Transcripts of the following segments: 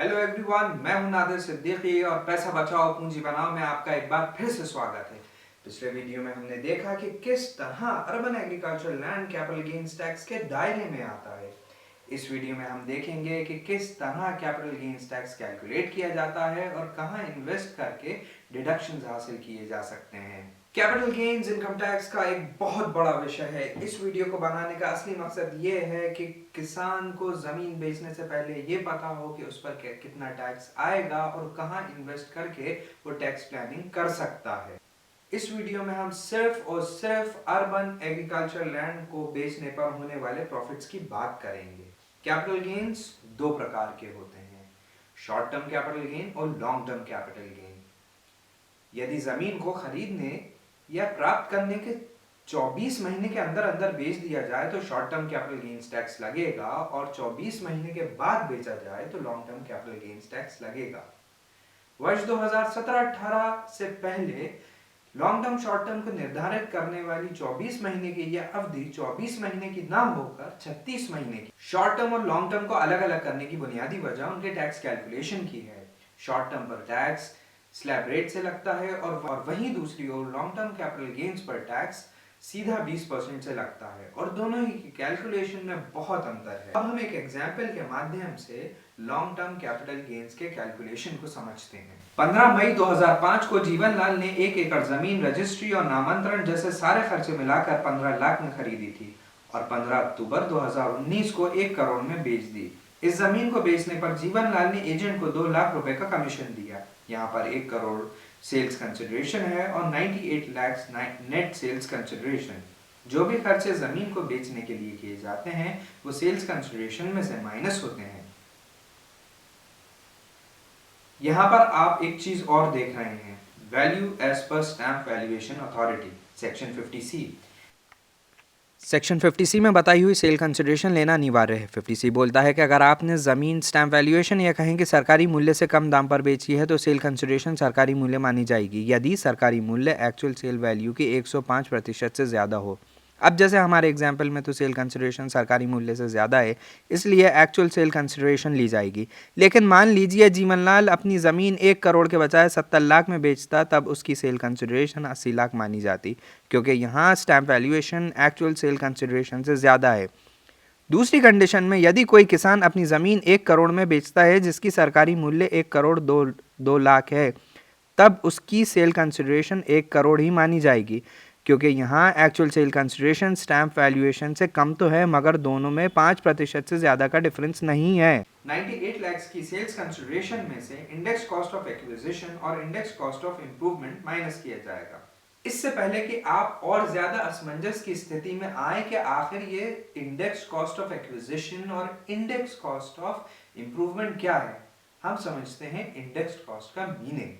Hello everyone, मैं हूं नादिर सिद्दीकी और पैसा बचाओ पूंजी बनाओ में आपका एक बार फिर से स्वागत है। पिछले वीडियो में हमने देखा कि किस तरह urban agriculture land capital gains tax के दायरे में आता है। इस वीडियो में हम देखेंगे कि किस तरह कैपिटल गेन्स टैक्स कैलकुलेट किया जाता है और कहां इन्वेस्ट करके डिडक्शंस हासिल किए जा सकते हैं। कैपिटल गेन्स इनकम टैक्स का एक बहुत बड़ा विषय है। इस वीडियो को बनाने का असली मकसद ये है कि किसान को जमीन बेचने से पहले ये पता हो कि उस पर कितना टैक्स आएगा और कहां इन्वेस्ट करके वो टैक्स प्लानिंग कर सकता है। इस वीडियो में हम सिर्फ और सिर्फ अर्बन एग्रीकल्चर लैंड को बेचने पर होने वाले प्रॉफिट्स की बात करेंगे। कैपिटल गेन्स दो प्रकार के होते हैं, शॉर्ट टर्म कैपिटल गेन और लॉन्ग टर्म कैपिटल गेन। यदि जमीन को खरीदने या प्राप्त करने के 24 महीने के अंदर अंदर बेच दिया जाए तो short term capital gains tax लगेगा और 24 महीने के बाद बेचा जाए तो long term capital gains tax लगेगा। वर्ष 2017-18 से पहले लॉन्ग टर्म शॉर्ट टर्म को निर्धारित करने वाली 24 महीने की यह अवधि 24 महीने की ना होकर 36 महीने की। शॉर्ट टर्म और लॉन्ग टर्म को अलग अलग करने की बुनियादी वजह उनके टैक्स कैलकुलेशन की है। शॉर्ट टर्म पर टैक्स स्लैब रेट से लगता है और वहीं दूसरी ओर लॉन्ग टर्म कैपिटल गेन्स पर टैक्स सीधा 20% से लगता है और दोनों ही की कैलकुलेशन में बहुत अंतर है। अब हम एक एग्जाम्पल के माध्यम से लॉन्ग टर्म कैपिटल गेन्स के कैलकुलेशन को समझते हैं। 15 मई 2005 को जीवनलाल ने 1 एकड़ जमीन रजिस्ट्री और नामांतरण जैसे सारे खर्चे मिलाकर 15 लाख में खरीदी थी और 15 अक्टूबर 2019 को 1 करोड़ में बेच दी। इस जमीन को बेचने पर जीवनलाल ने एजेंट को 2 लाख रुपए का कमीशन दिया। यहाँ पर 1 करोड़ सेल्स कंसिडरेशन है और 98 लाख नेट सेल्स कंसिडरेशन। जो भी खर्चे जमीन को बेचने के लिए किए जाते हैं वो सेल्स कंसिडरेशन में से माइनस होते हैं। यहाँ पर आप एक चीज और देख रहे हैं, वैल्यू एज पर stamp valuation authority section 50C। Section 50C में बताई हुई सेल कंसिडरेशन लेना अनिवार्य है। 50C बोलता है कि अगर आपने ज़मीन स्टैम्प वैल्यूएशन या कहें कि सरकारी मूल्य से कम दाम पर बेची है तो सेल कंसिडरेशन सरकारी मूल्य मानी जाएगी यदि सरकारी मूल्य एक्चुअल सेल वैल्यू की 105% से ज़्यादा हो। अब जैसे हमारे एग्जाम्पल में तो सेल कंसिडरेशन सरकारी मूल्य से ज़्यादा है, इसलिए एक्चुअल सेल कंसिडरेशन ली जाएगी। लेकिन मान लीजिए जीवनलाल अपनी ज़मीन 1 करोड़ के बजाय 70 लाख में बेचता, तब उसकी सेल कंसिडरेशन 80 लाख मानी जाती, क्योंकि यहाँ stamp valuation actual sale consideration से ज़्यादा है। दूसरी कंडीशन में यदि कोई किसान अपनी ज़मीन 1 करोड़ में बेचता है जिसकी सरकारी मूल्य 1 करोड़ 2 लाख है, तब उसकी सेल कंसिडरेशन 1 करोड़ ही मानी जाएगी, क्योंकि यहाँ actual sale consideration stamp valuation से कम तो है मगर दोनों में 5% से ज़्यादा का डिफरेंस नहीं है। 98 लाख की सेल्स कंसिडरेशन में से इंडेक्स कॉस्ट ऑफ एक्विजिशन और index cost of improvement minus किया जाएगा। इससे पहले कि आप और ज्यादा असमंजस की स्थिति में आए कि आखिर ये इंडेक्स कॉस्ट ऑफ एक्विजिशन और इंडेक्स कॉस्ट ऑफ इंप्रूवमेंट क्या है, हम समझते हैं इंडेक्स कॉस्ट का मीनिंग।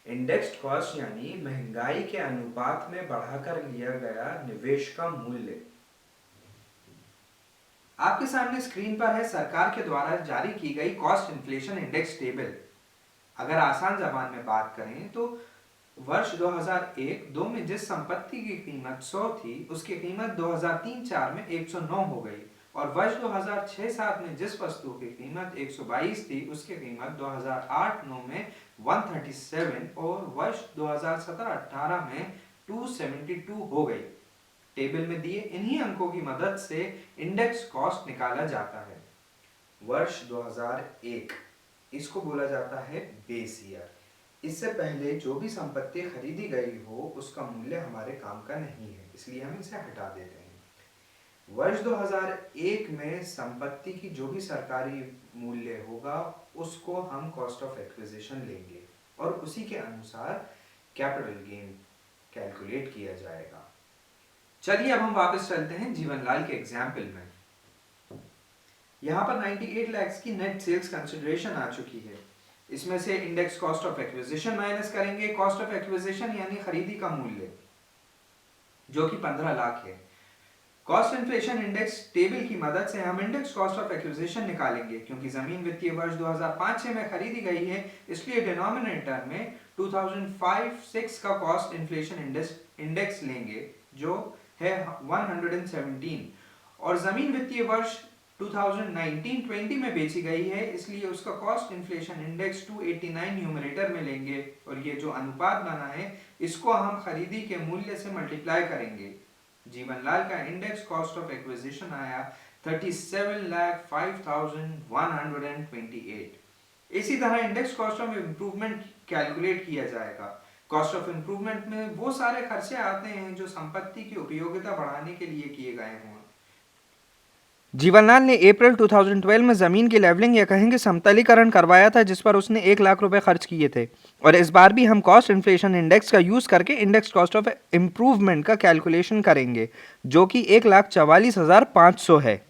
इंडेक्स्ड कॉस्ट यानी महंगाई के अनुपात में बढ़ाकर लिया गया निवेश का मूल्य। आपके सामने स्क्रीन पर है सरकार के द्वारा जारी की गई कॉस्ट इन्फ्लेशन इंडेक्स टेबल। अगर आसान जबान में बात करें तो वर्ष 2001-2 में जिस संपत्ति की कीमत 100 थी उसकी कीमत 2003-4 में 109 हो गई और वर्ष 2006-7 में जिस वस्तु की कीमत 122 थी उसकी कीमत 2008-9 में 137 और वर्ष 2017-18 में 272 हो गई। टेबल में दिए इन्हीं अंकों की मदद से इंडेक्स कॉस्ट निकाला जाता है। वर्ष 2001 इसको बोला जाता है बेस ईयर। इससे पहले जो भी संपत्ति खरीदी गई हो उसका मूल्य हमारे काम का नहीं है, इसलिए हम इसे हटा देते हैं। वर्ष 2001 में संपत्ति की जो भी सरकारी मूल्य होगा उसको हम कॉस्ट ऑफ एक्विजिशन लेंगे और उसी के अनुसार कैपिटल गेन कैलकुलेट किया जाएगा। चलिए अब हम वापस चलते हैं जीवनलाल के एग्जाम्पल में। यहाँ पर 98 लाख की नेट सेल्स कंसिडरेशन आ चुकी है। इसमें से index cost of acquisition minus करेंगे। कॉस्ट ऑफ एक्विजिशन यानी खरीदी का मूल्य जो कि 15 लाख है। कॉस्ट इन्फ्लेशन इंडेक्स टेबल की मदद से हम इंडेक्स कॉस्ट ऑफ एक्विजिशन निकालेंगे। क्योंकि जमीन वित्तीय वर्ष 2005-6 में खरीदी गई है इसलिए डिनोमिनेटर में 2005-6 का कॉस्ट इन्फ्लेशन इंडेक्स लेंगे जो है 117 और जमीन वित्तीय वर्ष 2019-20 में बेची गई है, इसलिए उसका कॉस्ट इन्फ्लेशन इंडेक्स 289 न्यूमरेटर में लेंगे और ये जो अनुपात बना है इसको हम खरीदी के मूल्य से मल्टीप्लाई करेंगे। जीवनलाल का इंडेक्स कॉस्ट ऑफ एक्विजिशन आया 37,05,128। इसी तरह index cost of improvement calculate किया जाएगा। कॉस्ट ऑफ इम्प्रूवमेंट में वो सारे खर्चे आते हैं जो संपत्ति की उपयोगिता बढ़ाने के लिए किए गए हों। जीवनलाल ने अप्रैल 2012 में ज़मीन की लेवलिंग या कहेंगे समतलीकरण करवाया था, जिस पर उसने 1 लाख रुपए खर्च किए थे। और इस बार भी हम कॉस्ट इन्फ्लेशन इंडेक्स का यूज़ करके इंडेक्स कॉस्ट ऑफ इम्प्रूवमेंट का कैलकुलेशन करेंगे, जो कि 1,44,500 है।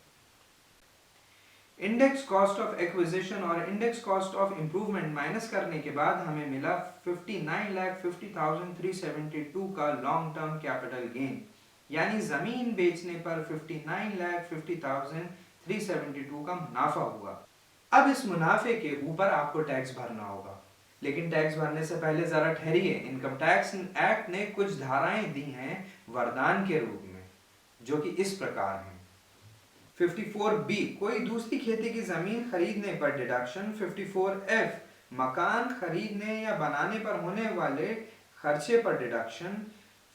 इंडेक्स कॉस्ट ऑफ एक्विजिशन और index cost of improvement minus करने के बाद हमें मिला 59,50,372 का लॉन्ग टर्म कैपिटल गेन, यानी जमीन बेचने पर 59,50,372 का मुनाफा हुआ। अब इस मुनाफे के ऊपर आपको टैक्स भरना होगा, लेकिन टैक्स भरने से पहले जरा ठहरिए। इनकम टैक्स एक्ट ने कुछ धाराएं दी हैं वरदान के रूप में, जो कि इस प्रकार हैं। 54B कोई दूसरी खेती की जमीन खरीदने पर डिडक्शन। 54F मकान खरीदने या बनाने पर होने वाले खर्चे पर डिडक्शन।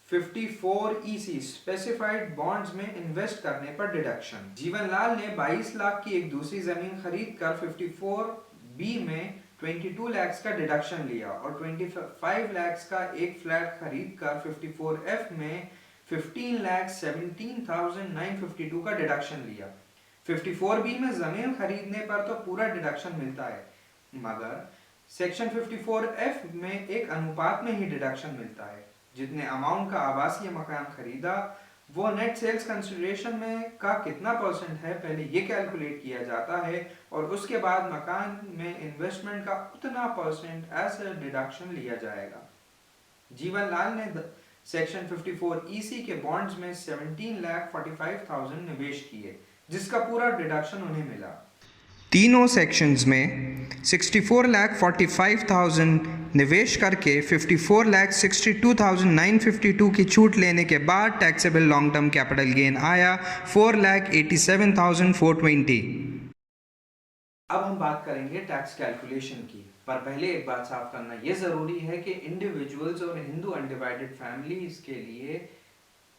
54EC स्पेसिफाइड बॉन्ड्स में इन्वेस्ट करने पर डिडक्शन। जीवनलाल ने 22 लाख की एक दूसरी जमीन खरीद कर 54B में 22 लाख का डिडक्शन लिया और 25 लाख का एक फ्लैट खरीद कर 54F में 15,17,952 का डिडक्शन लिया। 54B में जमीन खरीदने पर तो पूरा डिडक्शन मिलता है, मगर सेक्शन 54F में एक अनुपात में ही डिडक्शन मिलता है। जितने अमाउंट का आवासीय मकान खरीदा वो नेट सेल्स कंसिडरेशन में का कितना परसेंट है, पहले ये कैलकुलेट किया जाता है और उसके बाद मकान में इन्वेस्टमेंट का उतना परसेंट एज अ डिडक्शन लिया जाएगा। जीवनलाल ने सेक्शन 54EC के बॉन्ड्स में 17,45,000 निवेश किए, जिसका पूरा डिडक्शन उन्हें मिला। तीनों सेक्शंस में 64,45,000 निवेश करके 54,62,952 की छूट लेने के बाद taxable long term capital gain आया 4,87,420। अब हम बात करेंगे टैक्स कैलकुलेशन की, पर पहले एक बात साफ करना ये जरूरी है कि इंडिविजुअल्स और हिंदू अनडिवाइडेड फैमिलीज के लिए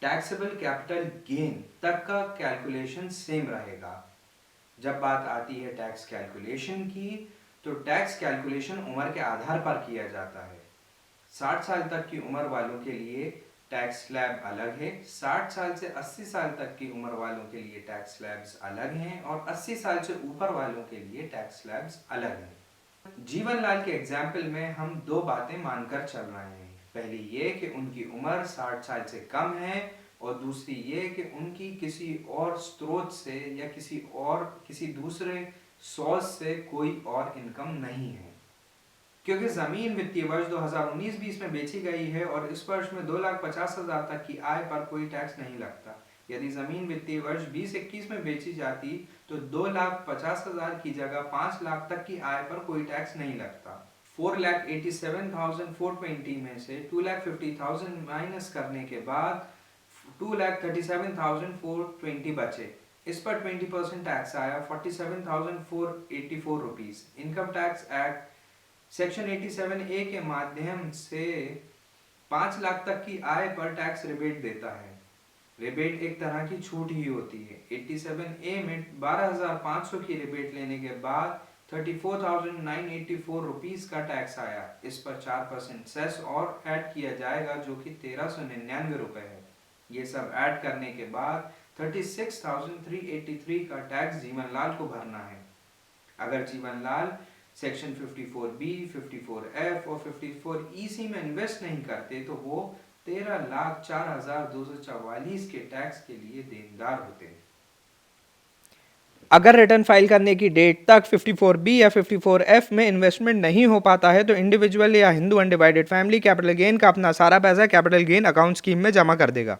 टैक्सेबल कैपिटल गेन तक का कैलकुलेशन सेम रहेगा। जब बात आती है टैक्स कैलकुलेशन की, तो टैक्स कैलकुलेशन उम्र के आधार पर किया जाता है। 60 साल तक की उम्र वालों के लिए टैक्स स्लैब अलग है, 60 साल से 80 साल तक की उम्र वालों के लिए टैक्स स्लैब्स अलग हैं और 80 साल से ऊपर वालों के लिए टैक्स स्लैब्स अलग हैं। जीवनलाल के एग्जाम्पल में हम दो बातें मानकर चल रहे हैं। पहली ये कि उनकी उम्र 60 साल से कम है और दूसरी ये कि उनकी किसी और स्रोत से या किसी दूसरे सोर्स से कोई और इनकम नहीं है। क्योंकि जमीन वित्तीय वर्ष 2019-20 में बेची गई है और इस वर्ष में 2,50,000 तक की आय पर कोई टैक्स नहीं लगता। यदि जमीन वित्तीय वर्ष 20-21 में बेची जाती तो 2,50,000 की जगह 5 लाख तक की आय पर कोई टैक्स नहीं लगता। 4,87,420 में से 2,50,000 माइनस करने के बाद 2,37,420 बचे। इस पर 20% टैक्स आया 47,484 rupees. Income tax act section 87A के माध्यम से 5 लाख तक की आय पर टैक्स रिबेट देता है। रिबेट एक तरह की छूट ही होती है। 87A में 12,500 की रिबेट लेने के बाद 34,984 रुपीज का टैक्स आया। इस पर 4% सेस और ऐड किया जाएगा, जो कि 1,399 रुपए है। ये सब ऐड करने के बाद 36,383 का टैक्स जीवनलाल को भरना है। अगर जीवनलाल सेक्शन 54B, 54F और 54EC में इन्वेस्ट नहीं करते तो वो 13,04,244 के टैक्स के लिए देनदार होते हैं। अगर रिटर्न फाइल करने की डेट तक 54B या 54F में इन्वेस्टमेंट नहीं हो पाता है तो इंडिविजुअल या Hindu undivided family capital gain का अपना सारा पैसा कैपिटल गेन अकाउंट स्कीम में जमा कर देगा।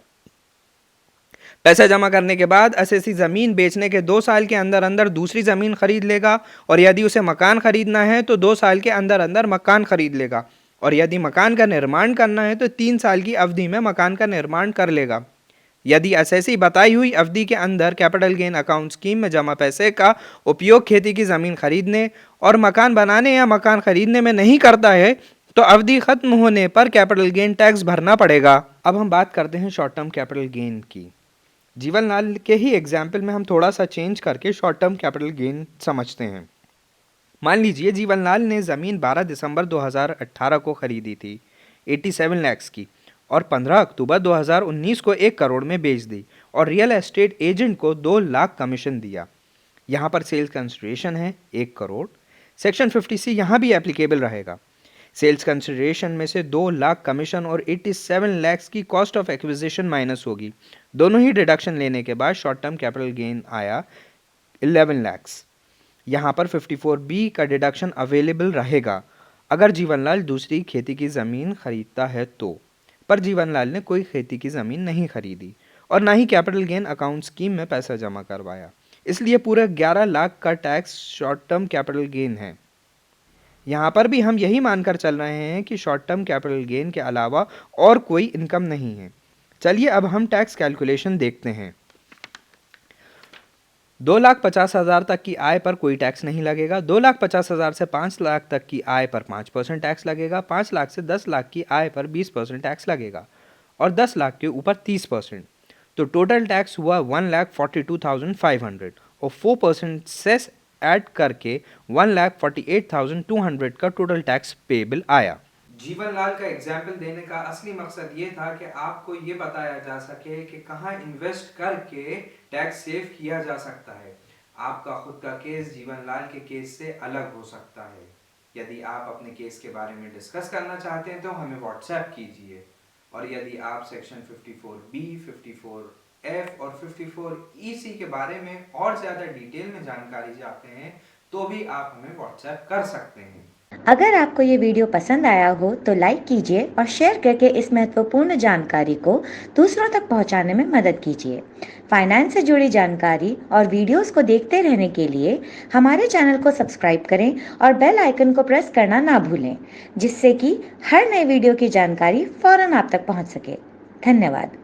पैसा जमा करने के बाद एसएससी ज़मीन बेचने के 2 साल के अंदर अंदर दूसरी ज़मीन खरीद लेगा और यदि उसे मकान खरीदना है तो 2 साल के अंदर अंदर मकान खरीद लेगा और यदि मकान का निर्माण करना है तो 3 साल की अवधि में मकान का निर्माण कर लेगा। यदि एसएससी बताई हुई अवधि के अंदर कैपिटल गेन अकाउंट स्कीम में जमा पैसे का उपयोग खेती की ज़मीन खरीदने और मकान बनाने या मकान खरीदने में नहीं करता है तो अवधि खत्म होने पर कैपिटल गेन टैक्स भरना पड़ेगा। अब हम बात करते हैं शॉर्ट टर्म कैपिटल गेन की। जीवनलाल के ही एग्जाम्पल में हम थोड़ा सा चेंज करके शॉर्ट टर्म कैपिटल गेन समझते हैं। मान लीजिए जीवनलाल ने ज़मीन 12 दिसंबर 2018 को खरीदी थी 87 लाख की और 15 अक्टूबर 2019 को 1 करोड़ में बेच दी और रियल एस्टेट एजेंट को 2 लाख कमीशन दिया। यहाँ पर सेल्स कंसिडरेशन है 1 करोड़। सेक्शन 50C यहाँ भी एप्लीकेबल रहेगा। सेल्स कंसिडरेशन में से 2 लाख कमीशन और 87 लाख की कॉस्ट ऑफ एक्विजिशन माइनस होगी। दोनों ही डिडक्शन लेने के बाद शॉर्ट टर्म कैपिटल गेन आया 11 लाख। यहाँ पर 54B का डिडक्शन अवेलेबल रहेगा अगर जीवनलाल दूसरी खेती की ज़मीन खरीदता है तो। पर जीवनलाल ने कोई खेती की ज़मीन नहीं खरीदी और ना ही कैपिटल गेन अकाउंट स्कीम में पैसा जमा करवाया, इसलिए पूरा 11 लाख का tax short term capital gain है। यहाँ पर भी हम यही मानकर चल रहे हैं कि शॉर्ट टर्म कैपिटल गेन के अलावा और कोई इनकम नहीं है। चलिए अब हम टैक्स कैलकुलेशन देखते हैं। 2,50,000 तक की आय पर कोई टैक्स नहीं लगेगा। 2,50,000 से 5 लाख तक की आय पर 5% टैक्स लगेगा। 5 लाख से 10 लाख की आय पर 20% टैक्स लगेगा और 10 लाख के ऊपर 30%। तो टोटल टैक्स हुआ 1,42,500 और 4% सेस ऐड करके 1,48,200 का टोटल टैक्स पेबल आया। जीवनलाल का एग्जाम्पल देने का असली मकसद ये था कि आपको ये बताया जा सके कि कहाँ इन्वेस्ट करके टैक्स सेव किया जा सकता है। आपका खुद का केस जीवनलाल के केस से अलग हो सकता है। यदि आप अपने केस के बारे में डिस्कस करना चाहते हैं तो हमें व्हाट्सएप कीजिए, और यदि आप सेक्शन 54B, 54F और 54EC के बारे में और ज़्यादा डिटेल में जानकारी चाहते हैं तो भी आप हमें व्हाट्सएप कर सकते हैं। अगर आपको ये वीडियो पसंद आया हो तो लाइक कीजिए और शेयर करके इस महत्वपूर्ण जानकारी को दूसरों तक पहुंचाने में मदद कीजिए। फाइनेंस से जुड़ी जानकारी और वीडियोस को देखते रहने के लिए हमारे चैनल को सब्सक्राइब करें और बेल आइकन को प्रेस करना ना भूलें, जिससे कि हर नए वीडियो की जानकारी फौरन आप तक पहुंच सके। धन्यवाद।